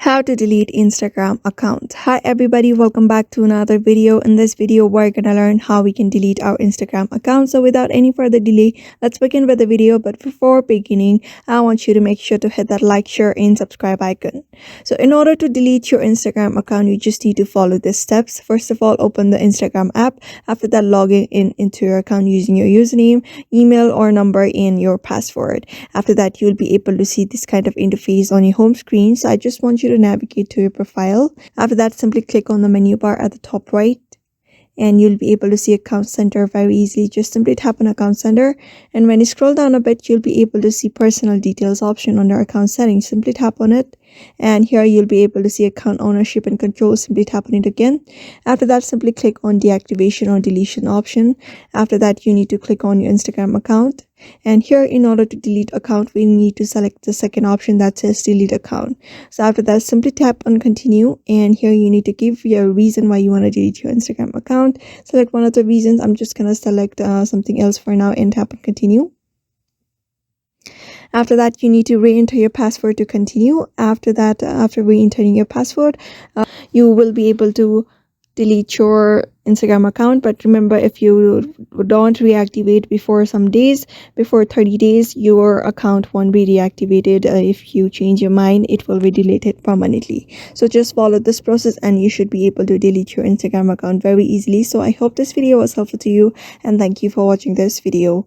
How to delete Instagram account. Hi everybody, welcome back to another video. In this video we're gonna learn how we can delete our Instagram account. So without any further delay, let's begin with the video. But before beginning, I want you to make sure to hit that like, share and subscribe icon. So in order to delete your Instagram account, you just need to follow these steps. First of all, open the Instagram app. After that, logging into your account using your username, email or number and your password. After that, you'll be able to see this kind of interface on your home screen. So I just want you to navigate to your profile. After that, simply click on the menu bar at the top right and you'll be able to see account center very easily. Just simply tap on account center, and when you scroll down a bit, you'll be able to see personal details option under account settings. Simply tap on it, and here you'll be able to see account ownership and control. Simply tap on it again. After that, simply click on deactivation or deletion option. After that, you need to click on your Instagram account, and here, in order to delete account, we need to select the second option that says delete account. So after that, simply tap on continue, and here you need to give your reason why you want to delete your Instagram account. Select one of the reasons. I'm just gonna select something else for now and tap on continue. After that, you need to re-enter your password to continue. After that, after re-entering your password, you will be able to delete your Instagram account. But remember, if you don't reactivate before some days, before 30 days, your account won't be reactivated. If you change your mind, it will be deleted permanently. So just follow this process and you should be able to delete your Instagram account very easily. So I hope this video was helpful to you, and thank you for watching this video.